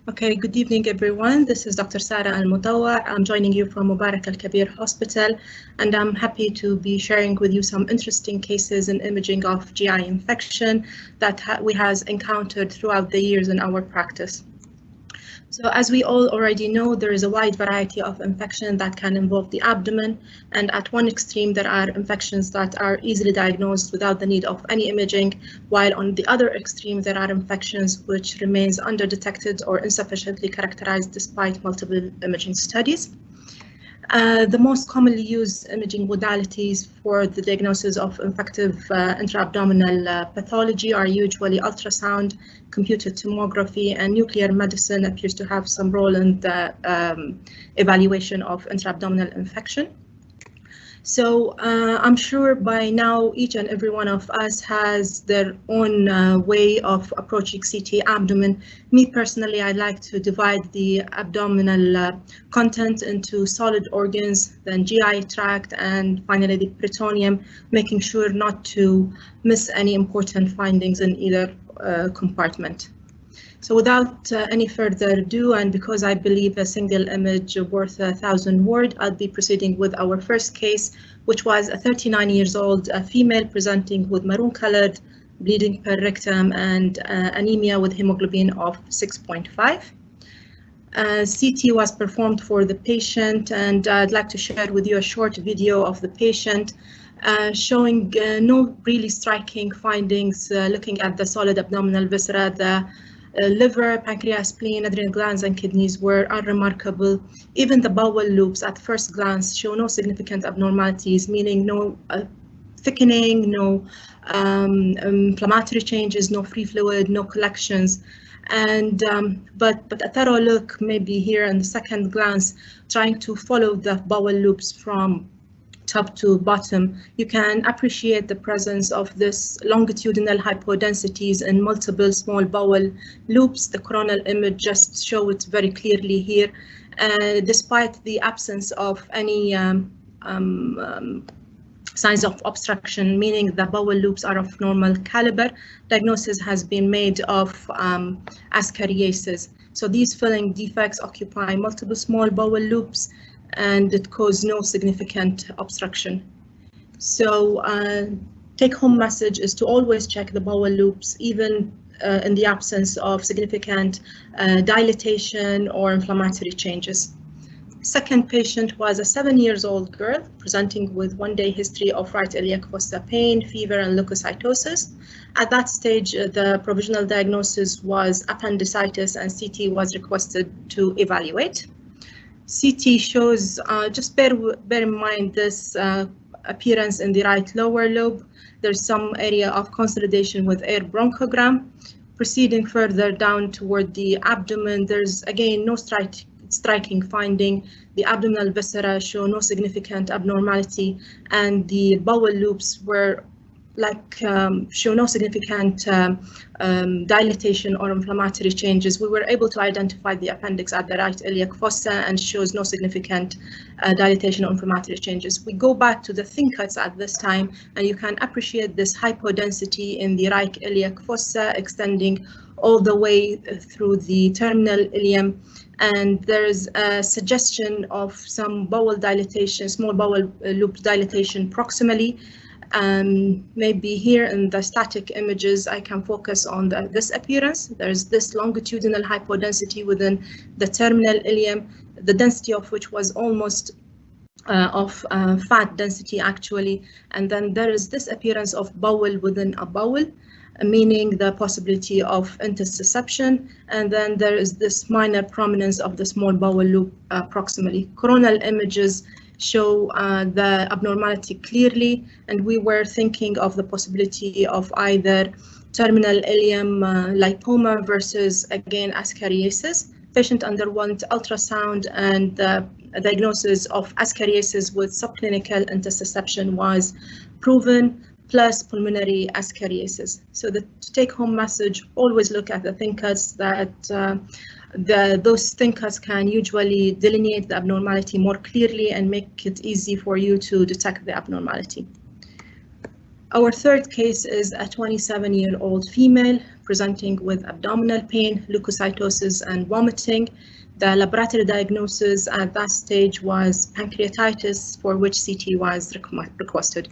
Okay, good evening, everyone. This is Dr. Sara Al-Mutawwa. I'm joining you from Mubarak Al-Kabir Hospital, and I'm happy to be sharing with you some interesting cases in imaging of GI infection that we has encountered throughout the years in our practice. So as we all already know, there is a wide variety of infection that can involve the abdomen, and at one extreme there are infections that are easily diagnosed without the need of any imaging, while on the other extreme there are infections which remains underdetected or insufficiently characterized despite multiple imaging studies. The most commonly used imaging modalities for the diagnosis of infective intra-abdominal pathology are usually ultrasound, computed tomography, and nuclear medicine appears to have some role in the evaluation of intra-abdominal infection. So I'm sure by now each and every one of us has their own way of approaching CT abdomen. Me personally, I like to divide the abdominal content into solid organs, then GI tract, and finally the peritoneum, making sure not to miss any important findings in either compartment. So without any further ado, and because I believe a single image worth 1,000 words, I'll be proceeding with our first case, which was a 39 years old female presenting with maroon-colored bleeding per rectum and anemia with hemoglobin of 6.5. CT was performed for the patient, and I'd like to share with you a short video of the patient showing no really striking findings looking at the solid abdominal viscera. The liver, pancreas, spleen, adrenal glands, and kidneys were unremarkable. Even the bowel loops at first glance show no significant abnormalities, meaning no thickening, no inflammatory changes, no free fluid, no collections. And but a thorough look, maybe here in the second glance, trying to follow the bowel loops from top to bottom, you can appreciate the presence of this longitudinal hypodensities in multiple small bowel loops. The coronal image just shows it very clearly here, despite the absence of any signs of obstruction, meaning the bowel loops are of normal caliber. Diagnosis has been made of ascariasis. So these filling defects occupy multiple small bowel loops, and it caused no significant obstruction. So take-home message is to always check the bowel loops, even in the absence of significant dilatation or inflammatory changes. Second patient was a 7-year-old girl presenting with one-day history of right iliac fossa pain, fever, and leukocytosis. At that stage, the provisional diagnosis was appendicitis, and CT was requested to evaluate. CT shows, just bear in mind this appearance in the right lower lobe. There's some area of consolidation with air bronchogram. Proceeding further down toward the abdomen, there's again no striking finding. The abdominal viscera show no significant abnormality, and the bowel loops were show no significant dilatation or inflammatory changes. We were able to identify the appendix at the right iliac fossa and shows no significant dilatation or inflammatory changes. We go back to the thin cuts at this time, and you can appreciate this hypodensity in the right iliac fossa extending all the way through the terminal ileum. And there's a suggestion of some bowel dilatation, small bowel loop dilatation proximally. Maybe here in the static images, I can focus on this appearance. There's this longitudinal hypodensity within the terminal ileum, the density of which was almost of fat density actually. And then there is this appearance of bowel within a bowel, meaning the possibility of intussusception. And then there is this minor prominence of the small bowel loop proximally. Coronal images show the abnormality clearly, and we were thinking of the possibility of either terminal ileum lipoma versus, again, ascariasis. Patient underwent ultrasound, and the diagnosis of ascariasis with subclinical intussusception was proven, plus pulmonary ascariasis. So the take-home message, always look at the thin cuts. That those thin cuts can usually delineate the abnormality more clearly and make it easy for you to detect the abnormality. Our third case is a 27-year-old female presenting with abdominal pain, leukocytosis, and vomiting. The laboratory diagnosis at that stage was pancreatitis, for which CT was requested.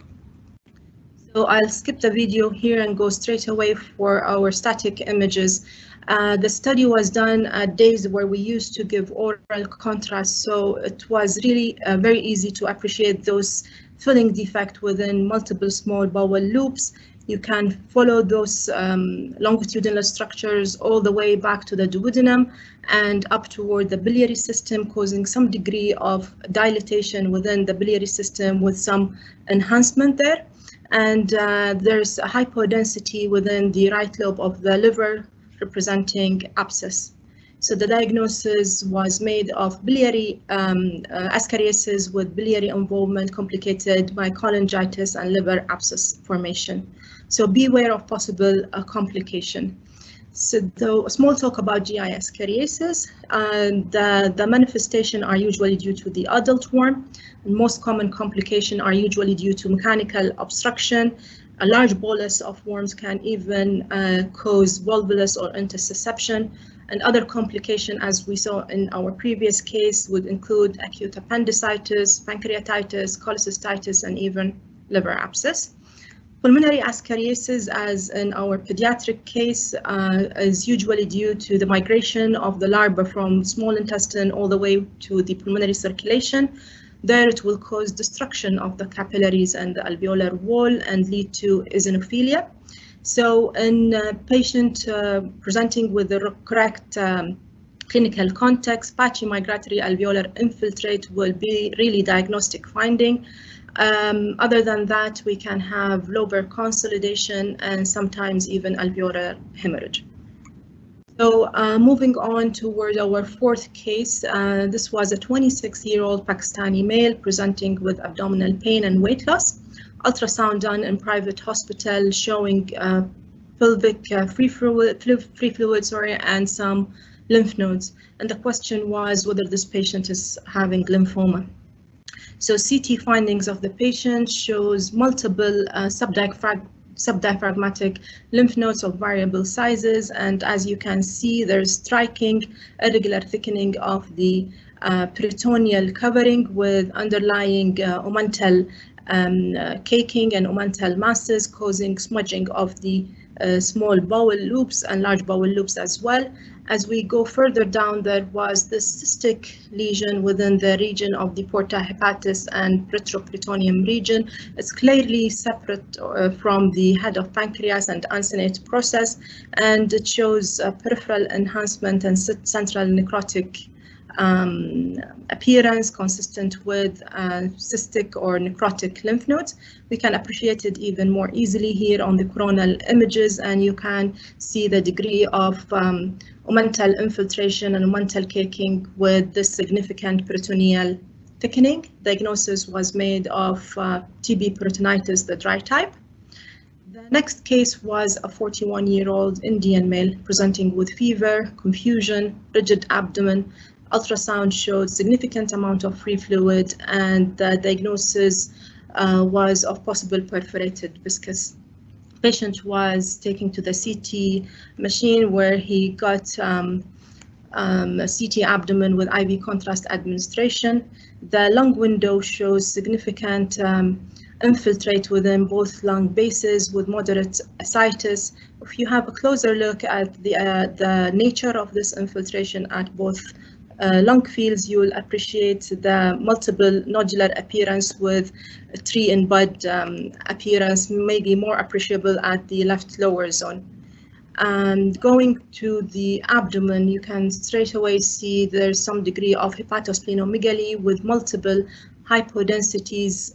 So I'll skip the video here and go straight away for our static images. The study was done at days where we used to give oral contrast, so it was really very easy to appreciate those filling defect within multiple small bowel loops. You can follow those longitudinal structures all the way back to the duodenum and up toward the biliary system, causing some degree of dilatation within the biliary system with some enhancement there. And there's a hypodensity within the right lobe of the liver, representing abscess. So the diagnosis was made of biliary ascariasis with biliary involvement complicated by cholangitis and liver abscess formation. So beware of possible complication. So a small talk about GI ascariasis. The manifestation are usually due to the adult worm. Most common complications are usually due to mechanical obstruction. A large bolus of worms can even cause volvulus or intussusception. And other complications, as we saw in our previous case, would include acute appendicitis, pancreatitis, cholecystitis, and even liver abscess. Pulmonary ascariasis, as in our pediatric case, is usually due to the migration of the larva from small intestine all the way to the pulmonary circulation. There it will cause destruction of the capillaries and the alveolar wall and lead to eosinophilia. So in a patient presenting with the correct clinical context, patchy migratory alveolar infiltrate will be really diagnostic finding. Other than that, we can have lobar consolidation and sometimes even alveolar hemorrhage. So moving on toward our fourth case, this was a 26-year-old Pakistani male presenting with abdominal pain and weight loss. Ultrasound done in private hospital showing pelvic free fluid, and some lymph nodes. And the question was whether this patient is having lymphoma. So CT findings of the patient shows multiple subdiaphragmatic lymph nodes of variable sizes, and as you can see, there's striking irregular thickening of the peritoneal covering with underlying omental caking and omental masses causing smudging of the small bowel loops and large bowel loops as well. As we go further down, there was this cystic lesion within the region of the porta hepatis and retroperitoneum region. It's clearly separate from the head of pancreas and uncinate process, and it shows peripheral enhancement and central necrotic appearance consistent with cystic or necrotic lymph nodes. We can appreciate it even more easily here on the coronal images, and you can see the degree of omental infiltration and omental caking with this significant peritoneal thickening. Diagnosis was made of TB peritonitis, the dry type. The next case was a 41-year-old Indian male presenting with fever, confusion, rigid abdomen. Ultrasound showed significant amount of free fluid, and the diagnosis was of possible perforated viscous. Patient was taken to the CT machine where he got a CT abdomen with IV contrast administration. The lung window shows significant infiltrate within both lung bases with moderate ascites. If you have a closer look at the nature of this infiltration at both lung fields, you will appreciate the multiple nodular appearance with tree in bud appearance, maybe more appreciable at the left lower zone. And going to the abdomen, you can straight away see there's some degree of hepatosplenomegaly with multiple hypodensities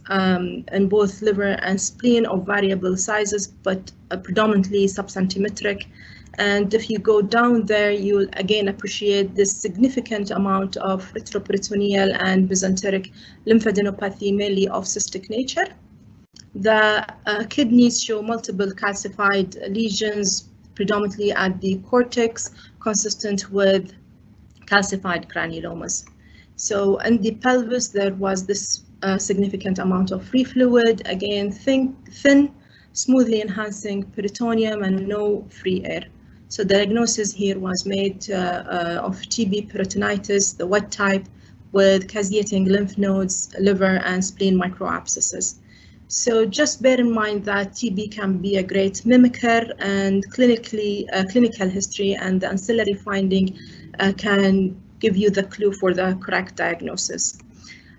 in both liver and spleen of variable sizes, but predominantly subcentimetric. And if you go down there, you'll again appreciate this significant amount of retroperitoneal and mesenteric lymphadenopathy, mainly of cystic nature. The kidneys show multiple calcified lesions, predominantly at the cortex, consistent with calcified granulomas. So in the pelvis, there was this significant amount of free fluid, again thin, smoothly enhancing peritoneum and no free air. So the diagnosis here was made of TB peritonitis, the wet type, with caseating lymph nodes, liver, and spleen microabscesses. So just bear in mind that TB can be a great mimicker, and clinical history and the ancillary finding can give you the clue for the correct diagnosis.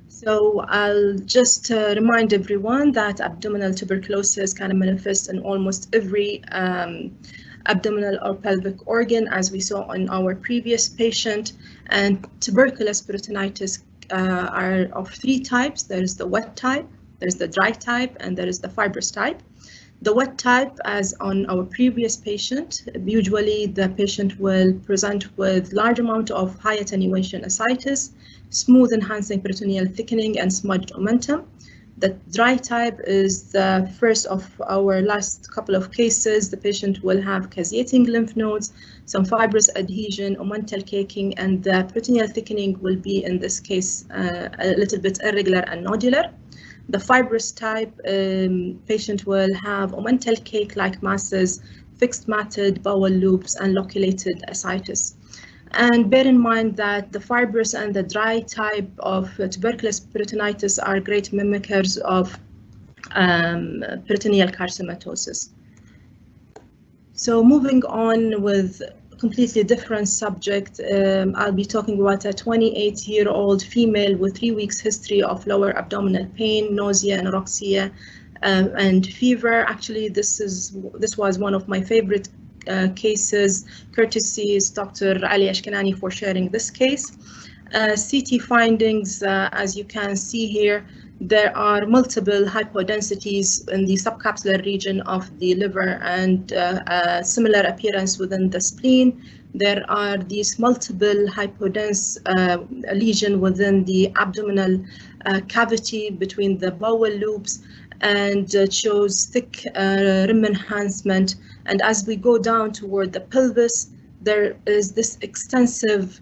So I'll just remind everyone that abdominal tuberculosis can manifest in almost every abdominal or pelvic organ, as we saw in our previous patient. And tuberculous peritonitis are of three types. There is the wet type, there's the dry type, and there is the fibrous type. The wet type, as on our previous patient, usually the patient will present with large amount of high attenuation ascites, smooth enhancing peritoneal thickening, and smudged omentum. The dry type is the first of our last couple of cases. The patient will have caseating lymph nodes, some fibrous adhesion, omental caking, and the peritoneal thickening will be, in this case, a little bit irregular and nodular. The fibrous type patient will have omental cake-like masses, fixed matted bowel loops, and loculated ascites. And bear in mind that the fibrous and the dry type of tuberculous peritonitis are great mimickers of peritoneal carcinomatosis. So moving on with a completely different subject, I'll be talking about a 28-year-old female with 3 weeks history of lower abdominal pain, nausea, anorexia, and fever. Actually, this was one of my favorite cases. Courtesies Dr. Ali Ashkenani for sharing this case. CT findings, as you can see here, there are multiple hypodensities in the subcapsular region of the liver and similar appearance within the spleen. There are these multiple hypodense lesions within the abdominal cavity between the bowel loops, and shows thick rim enhancement. And as we go down toward the pelvis, there is this extensive,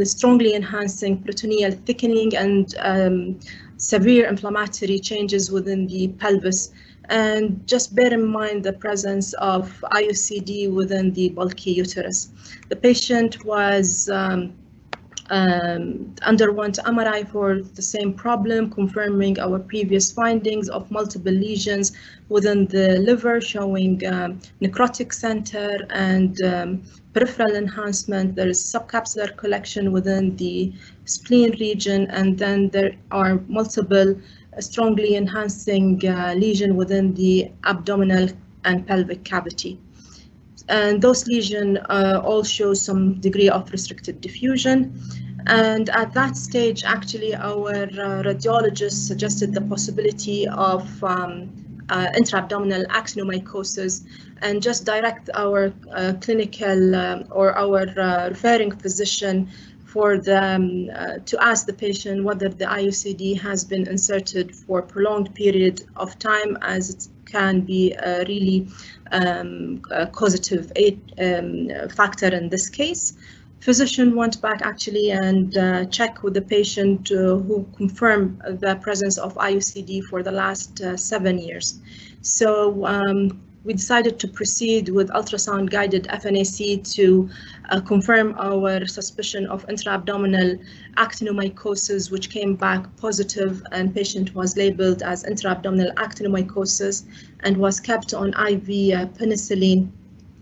strongly enhancing peritoneal thickening and severe inflammatory changes within the pelvis. And just bear in mind the presence of IUCD within the bulky uterus. The patient was underwent MRI for the same problem, confirming our previous findings of multiple lesions within the liver, showing necrotic center and peripheral enhancement. There is subcapsular collection within the spleen region, and then there are multiple strongly enhancing lesions within the abdominal and pelvic cavity. And those lesions all show some degree of restricted diffusion. And at that stage, actually, our radiologist suggested the possibility of intra-abdominal actinomycosis, and just direct our clinical or our referring physician for the to ask the patient whether the IUCD has been inserted for a prolonged period of time, as it can be a really causative factor in this case. Physician went back actually and checked with the patient who confirmed the presence of IUCD for the last 7 years. So we decided to proceed with ultrasound guided FNAC to confirm our suspicion of intra-abdominal actinomycosis, which came back positive, and patient was labeled as intra-abdominal actinomycosis and was kept on IV penicillin.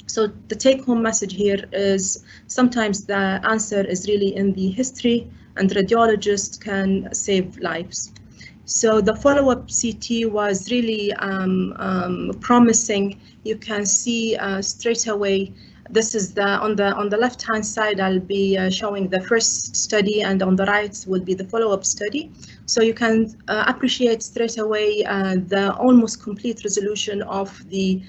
So the take-home message here is sometimes the answer is really in the history, and radiologists can save lives. So the follow-up CT was really promising. You can see straight away. This is on the left-hand side. I'll be showing the first study, and on the right will be the follow-up study. So you can appreciate straight away the almost complete resolution of the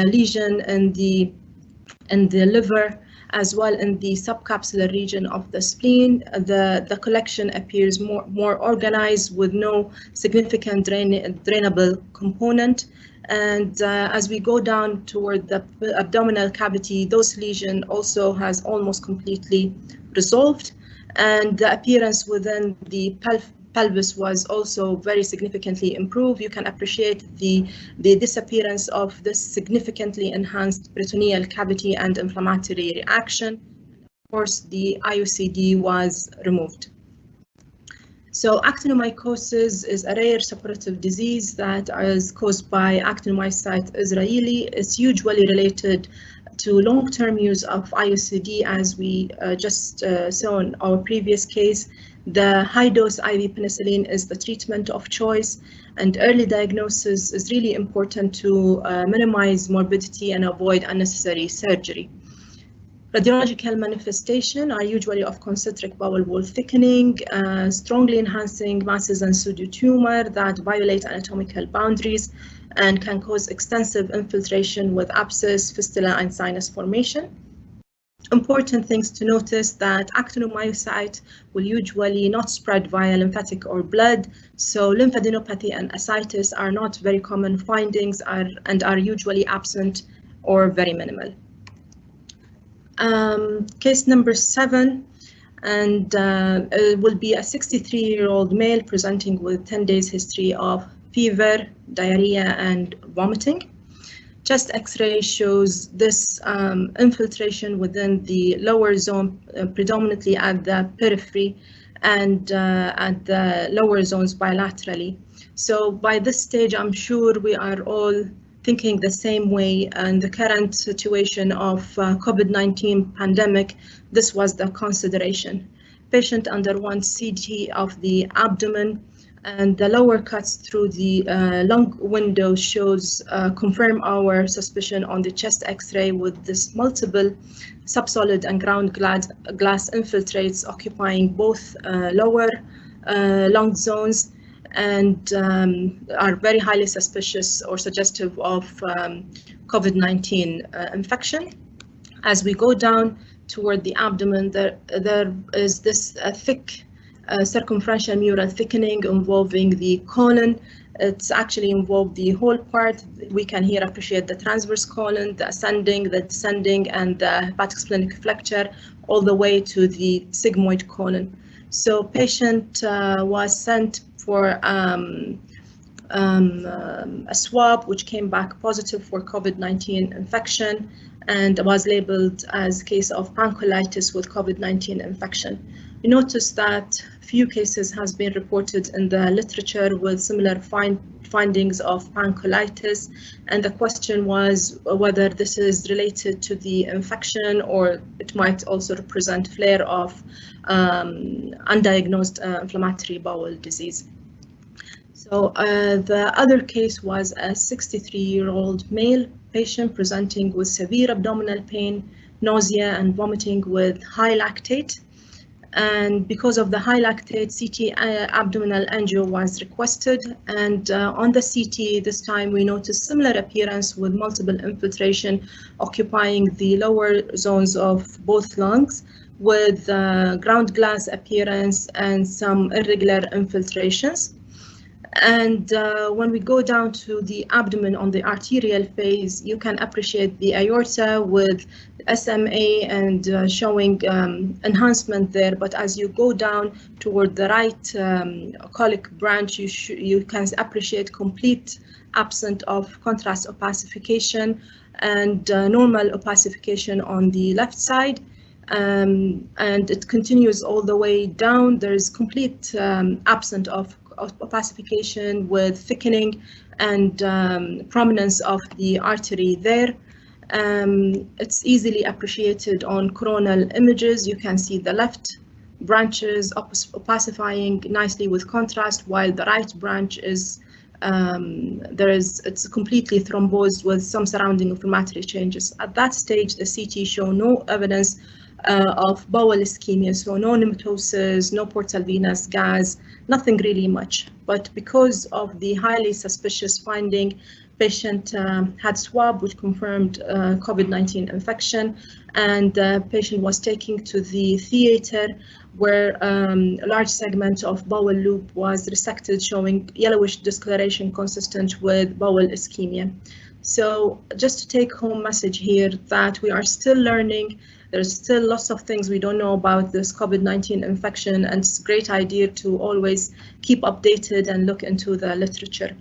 lesion in the liver, as well in the subcapsular region of the spleen. The collection appears more organized with no significant drainable component. And as we go down toward the abdominal cavity, those lesion also has almost completely resolved. And the appearance within the pelvis was also very significantly improved. You can appreciate the disappearance of this significantly enhanced peritoneal cavity and inflammatory reaction. Of course, the IUCD was removed. So actinomycosis is a rare suppurative disease that is caused by Actinomycete israeli. It's usually related to long-term use of IUCD, as we just saw in our previous case. The high-dose IV penicillin is the treatment of choice, and early diagnosis is really important to minimize morbidity and avoid unnecessary surgery. Radiological manifestations are usually of concentric bowel wall thickening, strongly enhancing masses and pseudotumor that violate anatomical boundaries and can cause extensive infiltration with abscess, fistula, and sinus formation. Important things to notice that actinomycete will usually not spread via lymphatic or blood, so lymphadenopathy and ascites are not very common findings and are usually absent or very minimal. Case number 7, and it will be a 63-year-old male presenting with 10 days history of fever, diarrhea, and vomiting. Chest X-ray shows this infiltration within the lower zone, predominantly at the periphery and at the lower zones bilaterally. So by this stage, I'm sure we are all thinking the same way. And the current situation of COVID-19 pandemic, this was the consideration. Patient underwent CT of the abdomen, and the lower cuts through the lung window shows confirm our suspicion on the chest X-ray with this multiple subsolid and ground glass infiltrates occupying both lower lung zones, and are very highly suspicious or suggestive of COVID-19 infection. As we go down toward the abdomen, there is this thick circumferential mural thickening involving the colon. It's actually involved the whole part. We can here appreciate the transverse colon, the ascending, the descending, and the hepatic splenic flexure, all the way to the sigmoid colon. So patient was sent for a swab, which came back positive for COVID-19 infection and was labeled as case of pancolitis with COVID-19 infection. We noticed that few cases has been reported in the literature with similar findings of pancolitis, and the question was whether this is related to the infection or it might also represent flare of undiagnosed inflammatory bowel disease. So the other case was a 63-year-old male patient presenting with severe abdominal pain, nausea, and vomiting with high lactate. And because of the high lactate, CT abdominal angio was requested. And on the CT this time, we noticed similar appearance with multiple infiltration occupying the lower zones of both lungs, with ground glass appearance and some irregular infiltrations. And when we go down to the abdomen on the arterial phase, you can appreciate the aorta with SMA and showing enhancement there. But as you go down toward the right colic branch, you can appreciate complete absence of contrast opacification and normal opacification on the left side. And it continues all the way down. There is complete absence of opacification with thickening and prominence of the artery there. It's easily appreciated on coronal images. You can see the left branches opacifying nicely with contrast, while the right branch is it's completely thrombosed with some surrounding inflammatory changes. At that stage, the CT show no evidence of bowel ischemia, so no pneumatosis, no portal venous gas, nothing really much. But because of the highly suspicious finding, patient had swab which confirmed COVID-19 infection, and the patient was taken to the theater where a large segment of bowel loop was resected, showing yellowish discoloration consistent with bowel ischemia. So just to take home message here that we are still learning There's still lots of things we don't know about this COVID-19 infection, and it's a great idea to always keep updated and look into the literature.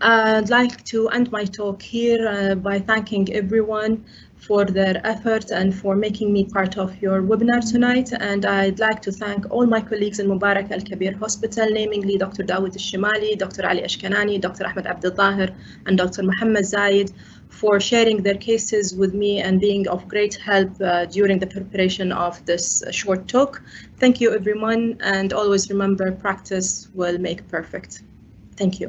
I'd like to end my talk here by thanking everyone for their effort and for making me part of your webinar tonight. And I'd like to thank all my colleagues in Mubarak Al Kabir Hospital, namely Dr. Dawood Al-Shimali, Dr. Ali Ashkanani, Dr. Ahmed Abdel-Zahir, and Dr. Mohammed Zayed for sharing their cases with me and being of great help during the preparation of this short talk. Thank you, everyone, and always remember, practice will make perfect. Thank you.